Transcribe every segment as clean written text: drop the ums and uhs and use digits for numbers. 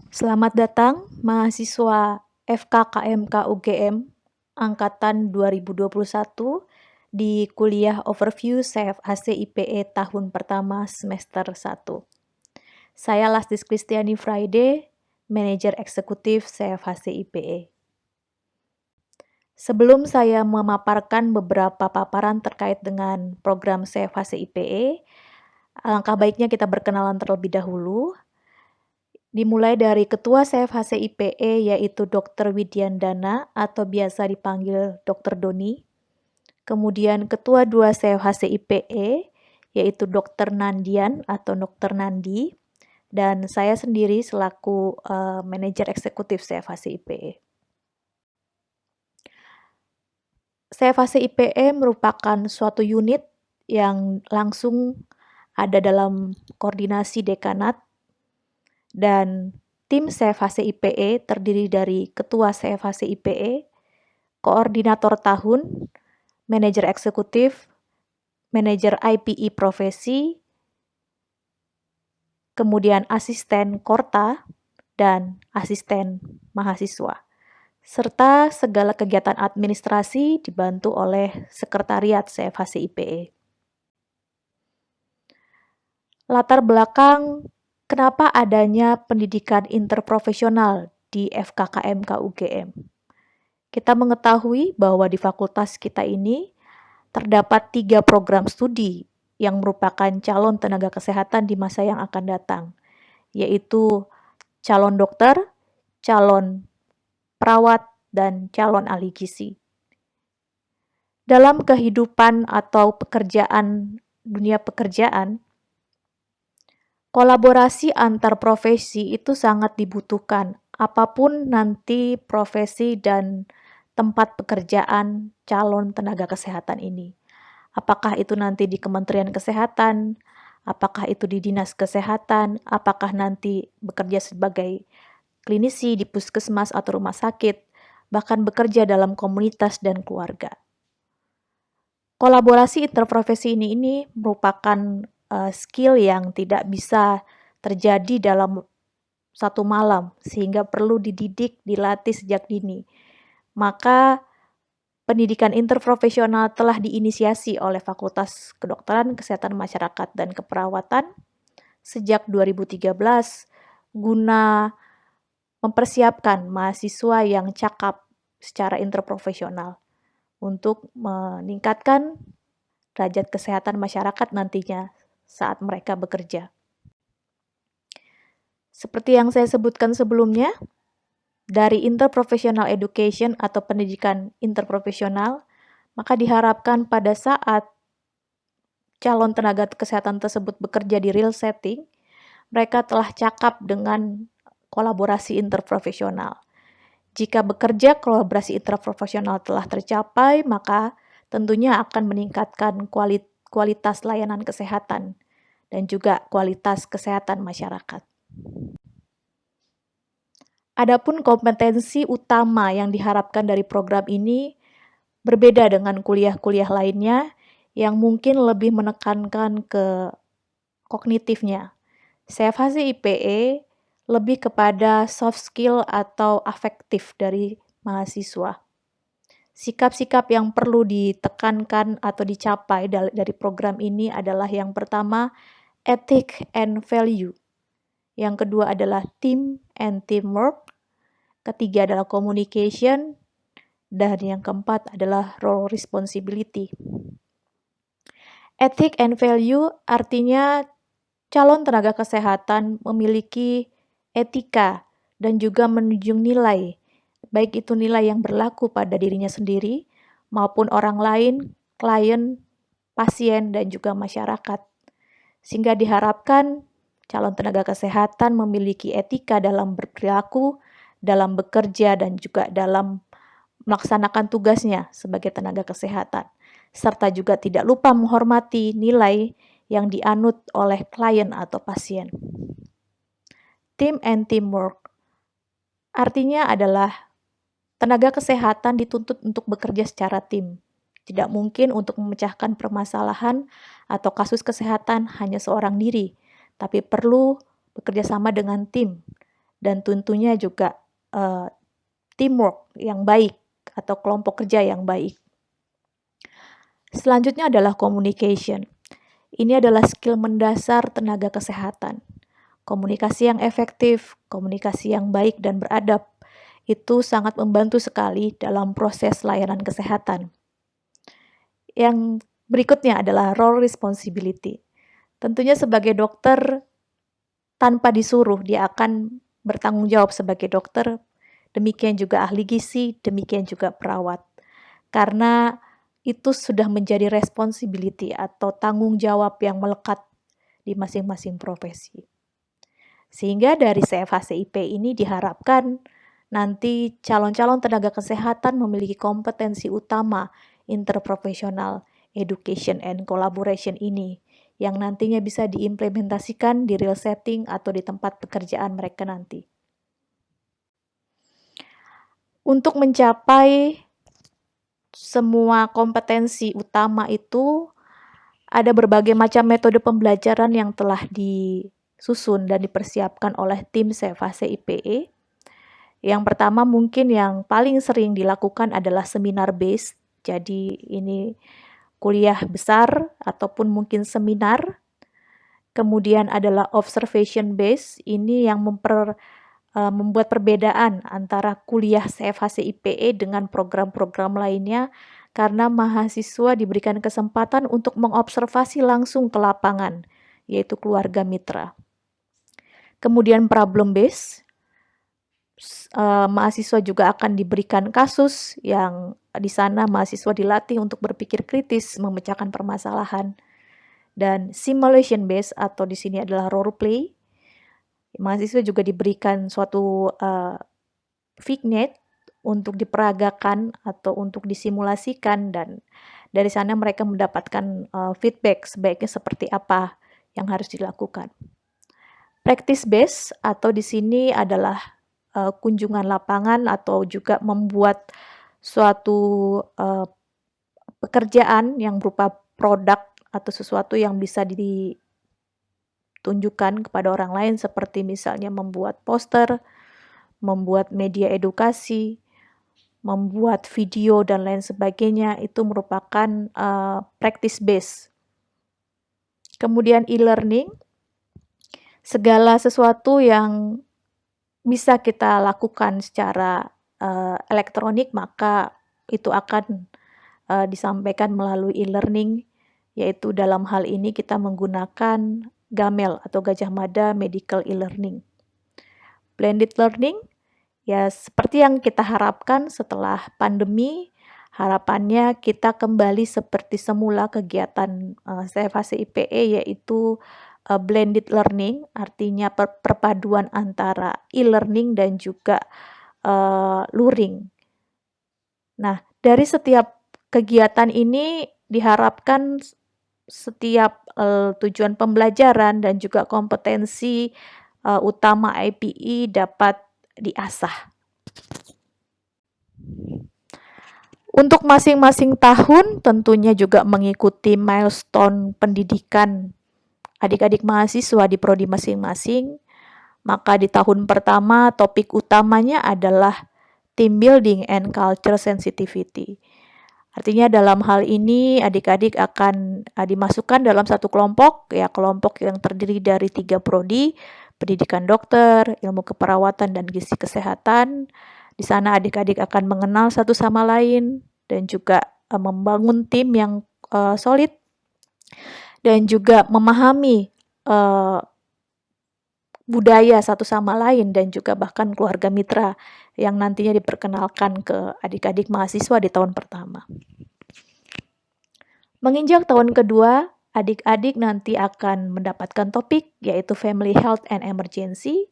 Selamat datang mahasiswa FKKMK UGM angkatan 2021 di kuliah Overview CFHC IPE tahun pertama semester 1. Saya Lastis Kristiani Friday, Manajer Eksekutif CFHC IPE. Sebelum saya memaparkan beberapa paparan terkait dengan program CFHC IPE, alangkah baiknya kita berkenalan terlebih dahulu. Dimulai dari Ketua CFHC IPE yaitu Dr. Widyandana atau biasa dipanggil Dr. Doni. Kemudian Ketua 2 CFHC IPE yaitu Dr. Nandian atau Dr. Nandi. Dan saya sendiri selaku manajer eksekutif CFHC IPE. CFHC IPE merupakan suatu unit yang langsung ada dalam koordinasi dekanat, dan tim CFHC IPE terdiri dari Ketua CFHC IPE, Koordinator Tahun, Manajer Eksekutif, Manajer IPI Profesi, kemudian Asisten Korta, dan Asisten Mahasiswa, serta segala kegiatan administrasi dibantu oleh Sekretariat CFHC IPE. Latar belakang kenapa adanya pendidikan interprofesional di FKKMK UGM. Kita mengetahui bahwa di fakultas kita ini terdapat 3 program studi yang merupakan calon tenaga kesehatan di masa yang akan datang, yaitu calon dokter, calon perawat, dan calon ahli gizi. Dalam kehidupan atau dunia pekerjaan, kolaborasi antar profesi itu sangat dibutuhkan, apapun nanti profesi dan tempat pekerjaan calon tenaga kesehatan ini. Apakah itu nanti di Kementerian Kesehatan, apakah itu di Dinas Kesehatan, apakah nanti bekerja sebagai klinisi di puskesmas atau rumah sakit, bahkan bekerja dalam komunitas dan keluarga. Kolaborasi interprofesi ini merupakan skill yang tidak bisa terjadi dalam satu malam, sehingga perlu dididik, dilatih sejak dini. Maka pendidikan interprofesional telah diinisiasi oleh Fakultas Kedokteran, Kesehatan Masyarakat, dan Keperawatan sejak 2013 guna mempersiapkan mahasiswa yang cakap secara interprofesional untuk meningkatkan derajat kesehatan masyarakat nantinya saat mereka bekerja. Seperti yang saya sebutkan sebelumnya, dari interprofessional education atau pendidikan interprofesional, maka diharapkan pada saat calon tenaga kesehatan tersebut bekerja di real setting, mereka telah cakap dengan kolaborasi interprofesional. Jika bekerja kolaborasi interprofesional telah tercapai, maka tentunya akan meningkatkan kualitas layanan kesehatan dan juga kualitas kesehatan masyarakat. Adapun kompetensi utama yang diharapkan dari program ini berbeda dengan kuliah-kuliah lainnya yang mungkin lebih menekankan ke kognitifnya. CFHC IPE lebih kepada soft skill atau afektif dari mahasiswa. Sikap-sikap yang perlu ditekankan atau dicapai dari program ini adalah yang pertama, ethic and value. Yang kedua adalah team and teamwork. Ketiga adalah communication. Dan yang keempat adalah role responsibility. Ethic and value artinya calon tenaga kesehatan memiliki etika dan juga menunjung nilai, baik itu nilai yang berlaku pada dirinya sendiri maupun orang lain, klien, pasien, dan juga masyarakat. Sehingga diharapkan calon tenaga kesehatan memiliki etika dalam berperilaku, dalam bekerja, dan juga dalam melaksanakan tugasnya sebagai tenaga kesehatan, serta juga tidak lupa menghormati nilai yang dianut oleh klien atau pasien. Team and teamwork artinya adalah tenaga kesehatan dituntut untuk bekerja secara tim. Tidak mungkin untuk memecahkan permasalahan atau kasus kesehatan hanya seorang diri, tapi perlu bekerja sama dengan tim dan tentunya juga teamwork yang baik atau kelompok kerja yang baik. Selanjutnya adalah communication. Ini adalah skill mendasar tenaga kesehatan. Komunikasi yang efektif, komunikasi yang baik dan beradab, itu sangat membantu sekali dalam proses layanan kesehatan. Yang berikutnya adalah role responsibility. Tentunya sebagai dokter, tanpa disuruh, dia akan bertanggung jawab sebagai dokter, demikian juga ahli gizi, demikian juga perawat. Karena itu sudah menjadi responsibility atau tanggung jawab yang melekat di masing-masing profesi. Sehingga dari CFHCIP ini diharapkan nanti calon-calon tenaga kesehatan memiliki kompetensi utama interprofesional education and collaboration ini yang nantinya bisa diimplementasikan di real setting atau di tempat pekerjaan mereka nanti. Untuk mencapai semua kompetensi utama itu, ada berbagai macam metode pembelajaran yang telah disusun dan dipersiapkan oleh tim CFHCIPE. Yang pertama mungkin yang paling sering dilakukan adalah seminar based. Jadi ini kuliah besar ataupun mungkin seminar. Kemudian adalah observation based. Ini yang membuat perbedaan antara kuliah CFHCIPE dengan program-program lainnya karena mahasiswa diberikan kesempatan untuk mengobservasi langsung ke lapangan, yaitu keluarga mitra. Kemudian problem based, mahasiswa juga akan diberikan kasus yang di sana mahasiswa dilatih untuk berpikir kritis, memecahkan permasalahan. Dan simulation based atau di sini adalah role play. Mahasiswa juga diberikan suatu vignette untuk diperagakan atau untuk disimulasikan dan dari sana mereka mendapatkan feedback sebaiknya seperti apa yang harus dilakukan. Practice based atau di sini adalah kunjungan lapangan atau juga membuat suatu pekerjaan yang berupa produk atau sesuatu yang bisa ditunjukkan kepada orang lain seperti misalnya membuat poster, membuat media edukasi, membuat video dan lain sebagainya, itu merupakan practice base. Kemudian e-learning, segala sesuatu yang bisa kita lakukan secara elektronik maka itu akan disampaikan melalui e-learning, yaitu dalam hal ini kita menggunakan GAMEL atau Gajah Mada Medical E-Learning. Blended learning, ya seperti yang kita harapkan setelah pandemi, harapannya kita kembali seperti semula kegiatan CFHCIPE yaitu blended learning, artinya perpaduan antara e-learning dan juga luring. Nah, dari setiap kegiatan ini diharapkan setiap tujuan pembelajaran dan juga kompetensi utama IPE dapat diasah. Untuk masing-masing tahun tentunya juga mengikuti milestone pendidikan adik-adik mahasiswa di prodi masing-masing. Maka di tahun pertama topik utamanya adalah team building and culture sensitivity. Artinya dalam hal ini adik-adik akan dimasukkan dalam satu kelompok, ya kelompok yang terdiri dari 3 prodi, pendidikan dokter, ilmu keperawatan dan gizi kesehatan. Di sana adik-adik akan mengenal satu sama lain dan juga membangun tim yang solid dan juga memahami budaya satu sama lain dan juga bahkan keluarga mitra yang nantinya diperkenalkan ke adik-adik mahasiswa di tahun pertama. Menginjak tahun kedua, adik-adik nanti akan mendapatkan topik yaitu Family Health and Emergency.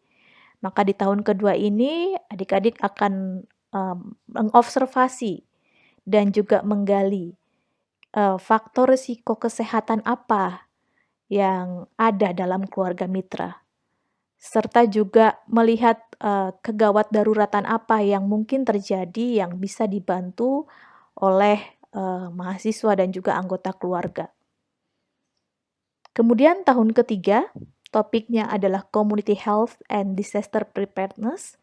Maka di tahun kedua ini adik-adik akan mengobservasi dan juga menggali faktor risiko kesehatan apa yang ada dalam keluarga mitra. Serta juga melihat kegawat daruratan apa yang mungkin terjadi yang bisa dibantu oleh mahasiswa dan juga anggota keluarga. Kemudian tahun ketiga, Topiknya adalah Community Health and Disaster Preparedness.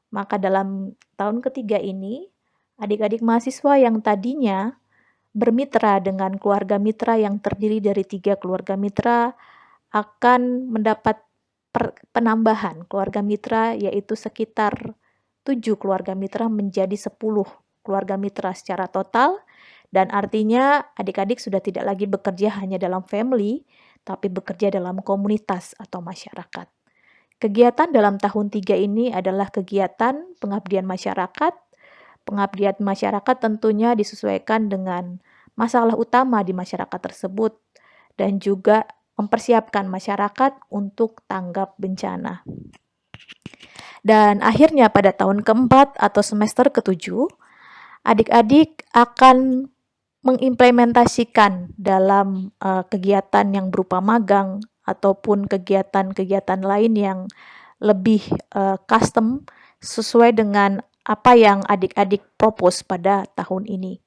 Maka dalam tahun ketiga ini, adik-adik mahasiswa yang tadinya bermitra dengan keluarga mitra yang terdiri dari 3 keluarga mitra akan mendapat penambahan keluarga mitra, yaitu sekitar 7 keluarga mitra menjadi 10 keluarga mitra secara total. Dan artinya adik-adik sudah tidak lagi bekerja hanya dalam family, tapi bekerja dalam komunitas atau masyarakat. Kegiatan dalam tahun 3 ini adalah kegiatan pengabdian masyarakat. Pengabdian masyarakat tentunya disesuaikan dengan masalah utama di masyarakat tersebut dan juga mempersiapkan masyarakat untuk tanggap bencana. Dan akhirnya pada tahun keempat atau semester ketujuh, adik-adik akan mengimplementasikan dalam kegiatan yang berupa magang ataupun kegiatan-kegiatan lain yang lebih custom sesuai dengan apa yang adik-adik propose pada tahun ini.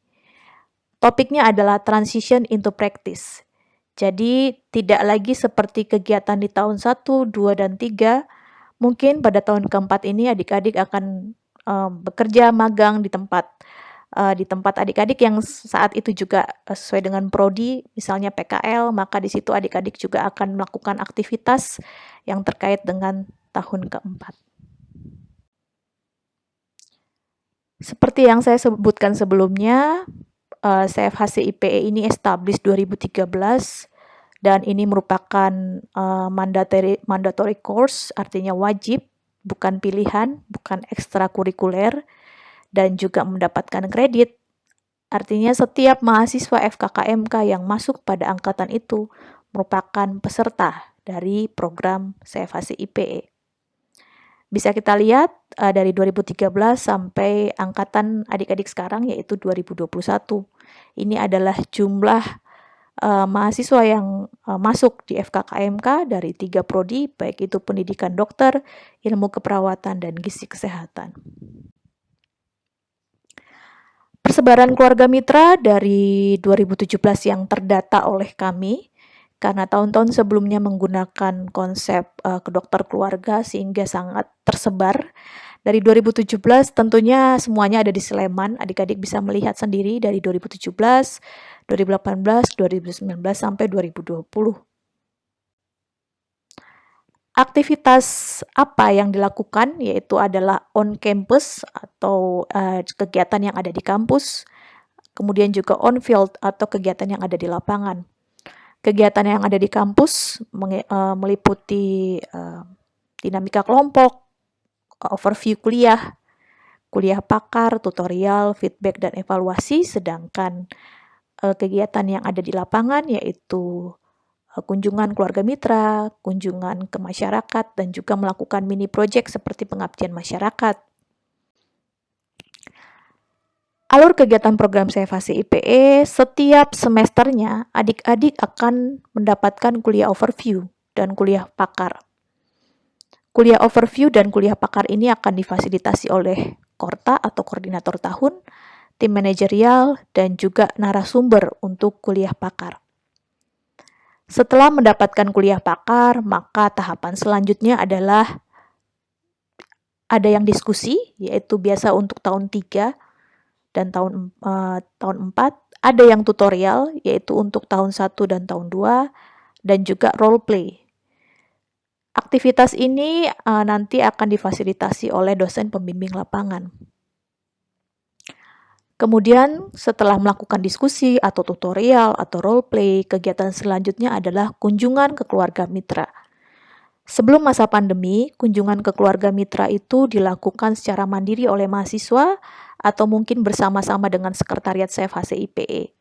Topiknya adalah transition into practice. Jadi tidak lagi seperti kegiatan di tahun 1, 2, dan 3. Mungkin pada tahun keempat ini adik-adik akan bekerja magang di tempat adik-adik yang saat itu juga sesuai dengan prodi, misalnya PKL, maka di situ adik-adik juga akan melakukan aktivitas yang terkait dengan tahun keempat. Seperti yang saya sebutkan sebelumnya, CFHC IPE ini established 2013 dan ini merupakan mandatory course, artinya wajib, bukan pilihan, bukan ekstrakurikuler, dan juga mendapatkan kredit. Artinya setiap mahasiswa FKKMK yang masuk pada angkatan itu merupakan peserta dari program CFHC IPE. Bisa kita lihat dari 2013 sampai angkatan adik-adik sekarang yaitu 2021. Ini adalah jumlah mahasiswa yang masuk di FKKMK dari 3 prodi, baik itu pendidikan dokter, ilmu keperawatan, dan gizi kesehatan. Persebaran keluarga mitra dari 2017 yang terdata oleh kami, karena tahun-tahun sebelumnya menggunakan konsep kedokter keluarga sehingga sangat tersebar. Dari 2017 tentunya semuanya ada di Sleman, adik-adik bisa melihat sendiri dari 2017, 2018, 2019, sampai 2020. Aktivitas apa yang dilakukan yaitu adalah on campus atau kegiatan yang ada di kampus, kemudian juga on field atau kegiatan yang ada di lapangan. Kegiatan yang ada di kampus meliputi dinamika kelompok, overview kuliah pakar, tutorial, feedback, dan evaluasi, sedangkan kegiatan yang ada di lapangan yaitu kunjungan keluarga mitra, kunjungan ke masyarakat, dan juga melakukan mini project seperti pengabdian masyarakat. Alur kegiatan program CFHC IPE, setiap semesternya adik-adik akan mendapatkan kuliah overview dan kuliah pakar. Kuliah overview dan kuliah pakar ini akan difasilitasi oleh Korta atau koordinator tahun, tim manajerial, dan juga narasumber untuk kuliah pakar. Setelah mendapatkan kuliah pakar, maka tahapan selanjutnya adalah ada yang diskusi, yaitu biasa untuk tahun 3 dan tahun 4, ada yang tutorial, yaitu untuk tahun 1 dan tahun 2, dan juga role play. Aktivitas ini nanti akan difasilitasi oleh dosen pembimbing lapangan. Kemudian setelah melakukan diskusi atau tutorial atau role play, kegiatan selanjutnya adalah kunjungan ke keluarga mitra. Sebelum masa pandemi, kunjungan ke keluarga mitra itu dilakukan secara mandiri oleh mahasiswa atau mungkin bersama-sama dengan sekretariat CFHC IPE.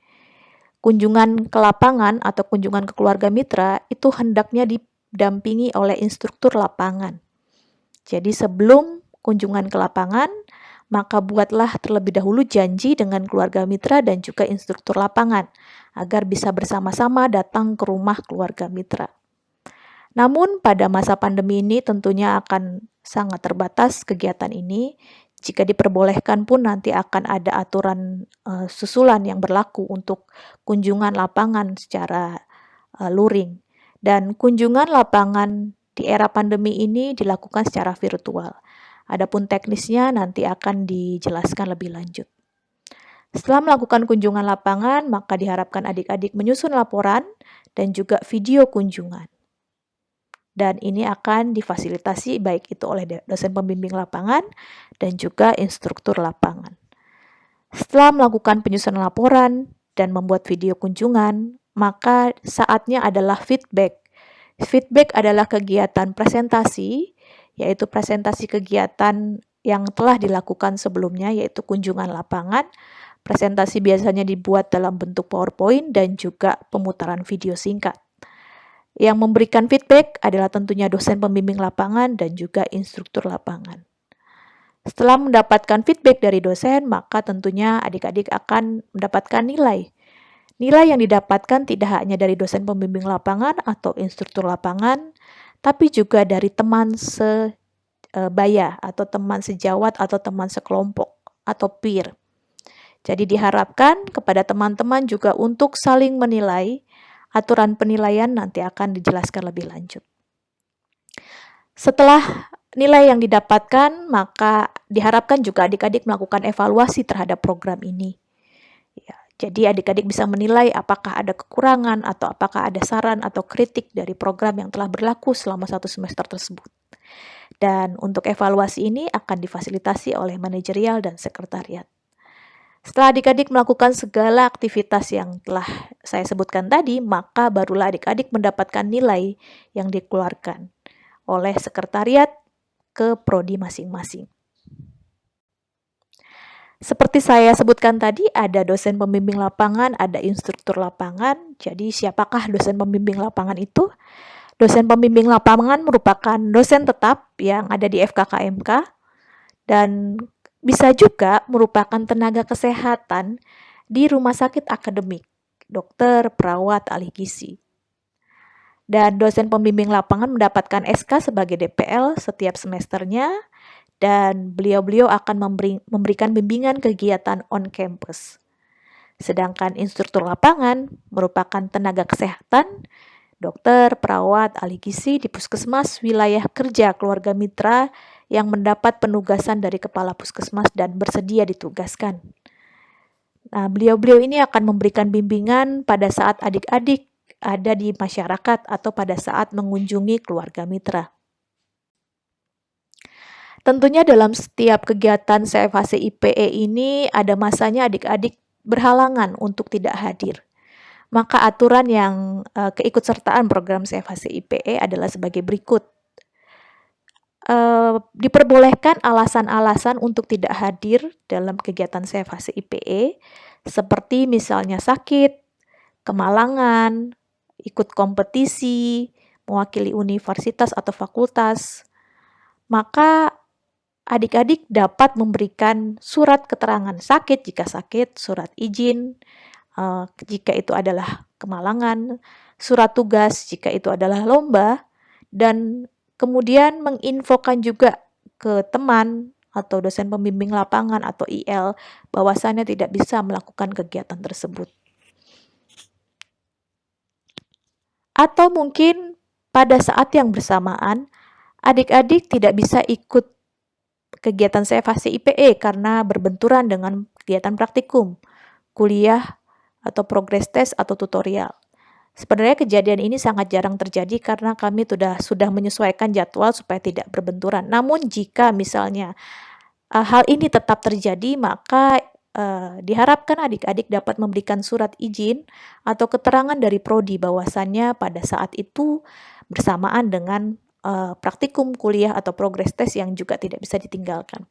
Kunjungan ke lapangan atau kunjungan ke keluarga mitra itu hendaknya didampingi oleh instruktur lapangan. Jadi sebelum kunjungan ke lapangan, maka buatlah terlebih dahulu janji dengan keluarga mitra dan juga instruktur lapangan agar bisa bersama-sama datang ke rumah keluarga mitra. Namun pada masa pandemi ini tentunya akan sangat terbatas kegiatan ini. Jika diperbolehkan pun nanti akan ada aturan susulan yang berlaku untuk kunjungan lapangan secara luring. Dan kunjungan lapangan di era pandemi ini dilakukan secara virtual. Adapun teknisnya nanti akan dijelaskan lebih lanjut. Setelah melakukan kunjungan lapangan, maka diharapkan adik-adik menyusun laporan dan juga video kunjungan. Dan ini akan difasilitasi baik itu oleh dosen pembimbing lapangan dan juga instruktur lapangan. Setelah melakukan penyusunan laporan dan membuat video kunjungan, maka saatnya adalah feedback. Feedback adalah kegiatan presentasi, yaitu presentasi kegiatan yang telah dilakukan sebelumnya, yaitu kunjungan lapangan. Presentasi biasanya dibuat dalam bentuk PowerPoint dan juga pemutaran video singkat. Yang memberikan feedback adalah tentunya dosen pembimbing lapangan dan juga instruktur lapangan. Setelah mendapatkan feedback dari dosen, maka tentunya adik-adik akan mendapatkan nilai. Nilai yang didapatkan tidak hanya dari dosen pembimbing lapangan atau instruktur lapangan, tapi juga dari teman sebaya atau teman sejawat atau teman sekelompok atau peer. Jadi diharapkan kepada teman-teman juga untuk saling menilai. Aturan penilaian nanti akan dijelaskan lebih lanjut. Setelah nilai yang didapatkan, maka diharapkan juga adik-adik melakukan evaluasi terhadap program ini. Ya, jadi adik-adik bisa menilai apakah ada kekurangan atau apakah ada saran atau kritik dari program yang telah berlaku selama 1 semester tersebut. Dan untuk evaluasi ini akan difasilitasi oleh manajerial dan sekretariat. Setelah adik-adik melakukan segala aktivitas yang telah saya sebutkan tadi, maka barulah adik-adik mendapatkan nilai yang dikeluarkan oleh sekretariat ke prodi masing-masing. Seperti saya sebutkan tadi, ada dosen pembimbing lapangan, ada instruktur lapangan. Jadi siapakah dosen pembimbing lapangan itu? Dosen pembimbing lapangan merupakan dosen tetap yang ada di FKKMK dan bisa juga merupakan tenaga kesehatan di rumah sakit akademik, dokter, perawat, ahli gizi. Dan dosen pembimbing lapangan mendapatkan SK sebagai DPL setiap semesternya, dan beliau-beliau akan memberikan bimbingan kegiatan on campus. Sedangkan instruktur lapangan merupakan tenaga kesehatan, dokter, perawat, ahli gizi di puskesmas wilayah kerja keluarga mitra yang mendapat penugasan dari kepala puskesmas dan bersedia ditugaskan. Nah, beliau-beliau ini akan memberikan bimbingan pada saat adik-adik ada di masyarakat atau pada saat mengunjungi keluarga mitra. Tentunya dalam setiap kegiatan CFHC IPE ini ada masanya adik-adik berhalangan untuk tidak hadir. Maka aturan yang keikutsertaan program CFHC IPE adalah sebagai berikut. Diperbolehkan alasan-alasan untuk tidak hadir dalam kegiatan CFHC IPE, seperti misalnya sakit, kemalangan, ikut kompetisi, mewakili universitas atau fakultas. Maka adik-adik dapat memberikan surat keterangan sakit jika sakit, surat izin jika itu adalah kemalangan, surat tugas jika itu adalah lomba, dan kemudian menginfokan juga ke teman atau dosen pembimbing lapangan atau IL bahwasannya tidak bisa melakukan kegiatan tersebut. Atau mungkin pada saat yang bersamaan, adik-adik tidak bisa ikut kegiatan CFHC IPE karena berbenturan dengan kegiatan praktikum, kuliah, atau progress test atau tutorial. Sebenarnya kejadian ini sangat jarang terjadi karena kami sudah menyesuaikan jadwal supaya tidak berbenturan. Namun jika misalnya hal ini tetap terjadi, maka diharapkan adik-adik dapat memberikan surat izin atau keterangan dari prodi bahwasannya pada saat itu bersamaan dengan praktikum kuliah atau progress test yang juga tidak bisa ditinggalkan.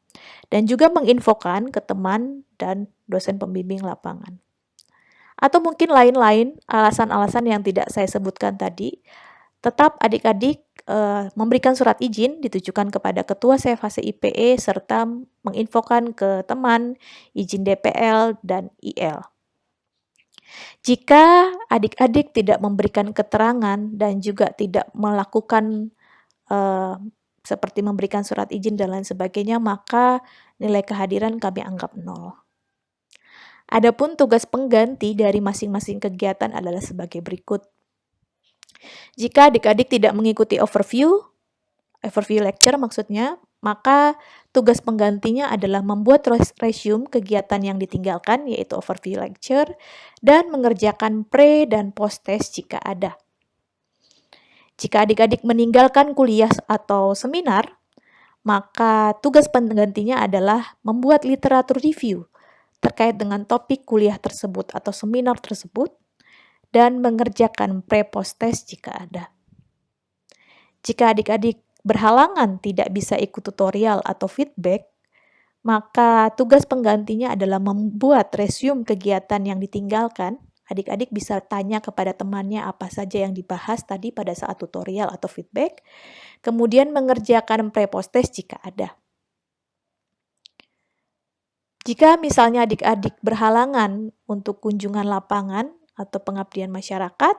Dan juga menginfokan ke teman dan dosen pembimbing lapangan. Atau mungkin lain-lain alasan-alasan yang tidak saya sebutkan tadi, tetap adik-adik memberikan surat izin ditujukan kepada ketua CFHC IPE serta menginfokan ke teman, izin DPL, dan IL. Jika adik-adik tidak memberikan keterangan dan juga tidak melakukan seperti memberikan surat izin dan lain sebagainya, maka nilai kehadiran kami anggap 0. Adapun tugas pengganti dari masing-masing kegiatan adalah sebagai berikut. Jika adik-adik tidak mengikuti overview lecture maksudnya, maka tugas penggantinya adalah membuat resume kegiatan yang ditinggalkan, yaitu overview lecture, dan mengerjakan pre dan post test jika ada. Jika adik-adik meninggalkan kuliah atau seminar, maka tugas penggantinya adalah membuat literatur review terkait dengan topik kuliah tersebut atau seminar tersebut, dan mengerjakan pre-post test jika ada. Jika adik-adik berhalangan tidak bisa ikut tutorial atau feedback, maka tugas penggantinya adalah membuat resume kegiatan yang ditinggalkan. Adik-adik bisa tanya kepada temannya apa saja yang dibahas tadi pada saat tutorial atau feedback, kemudian mengerjakan pre-post test jika ada. Jika misalnya adik-adik berhalangan untuk kunjungan lapangan atau pengabdian masyarakat,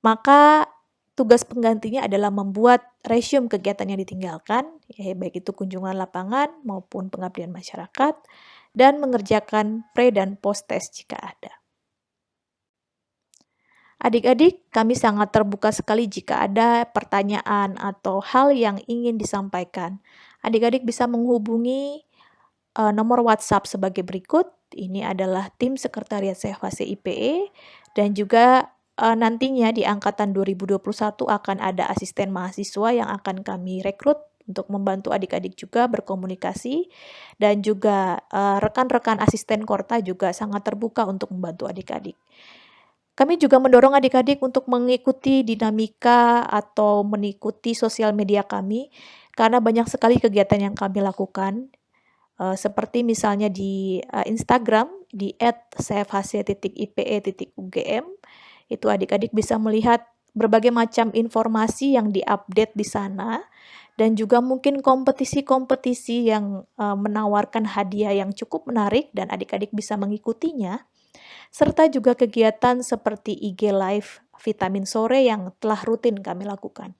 maka tugas penggantinya adalah membuat resume kegiatan yang ditinggalkan, ya, baik itu kunjungan lapangan maupun pengabdian masyarakat, dan mengerjakan pre dan post test jika ada. Adik-adik, kami sangat terbuka sekali jika ada pertanyaan atau hal yang ingin disampaikan. Adik-adik bisa menghubungi nomor WhatsApp sebagai berikut. Ini adalah tim sekretariat CFHC IPE, dan juga nantinya di angkatan 2021 akan ada asisten mahasiswa yang akan kami rekrut untuk membantu adik-adik juga berkomunikasi, dan juga rekan-rekan asisten Korta juga sangat terbuka untuk membantu adik-adik. Kami juga mendorong adik-adik untuk mengikuti dinamika atau mengikuti sosial media kami, karena banyak sekali kegiatan yang kami lakukan, seperti misalnya di Instagram di @cfhc.ipe.ugm. Itu adik-adik bisa melihat berbagai macam informasi yang diupdate di sana, dan juga mungkin kompetisi-kompetisi yang menawarkan hadiah yang cukup menarik dan adik-adik bisa mengikutinya, serta juga kegiatan seperti IG Live Vitamin Sore yang telah rutin kami lakukan.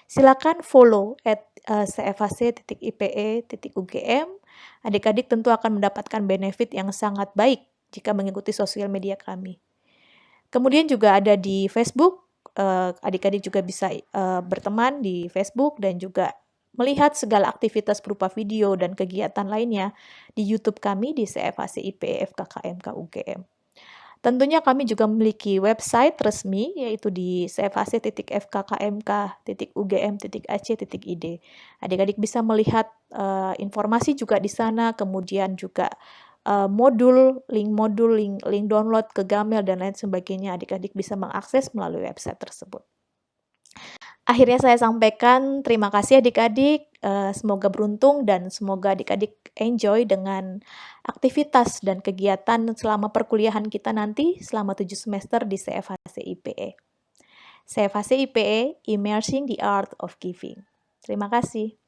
Silakan follow @cfhc.ipe.ugm. Adik-adik tentu akan mendapatkan benefit yang sangat baik jika mengikuti sosial media kami. Kemudian juga ada di Facebook, adik-adik juga bisa berteman di Facebook dan juga melihat segala aktivitas berupa video dan kegiatan lainnya di YouTube kami di CFHC IPE FKKMK UGM. Tentunya kami juga memiliki website resmi, yaitu di cfhc.fkkmk.ugm.ac.id. Adik-adik bisa melihat informasi juga di sana, kemudian juga link download ke Gamel dan lain sebagainya. Adik-adik bisa mengakses melalui website tersebut. Akhirnya saya sampaikan terima kasih adik-adik, semoga beruntung dan semoga adik-adik enjoy dengan aktivitas dan kegiatan selama perkuliahan kita nanti selama 7 semester di CFHC IPE. CFHC IPE, Immersing the Art of Giving. Terima kasih.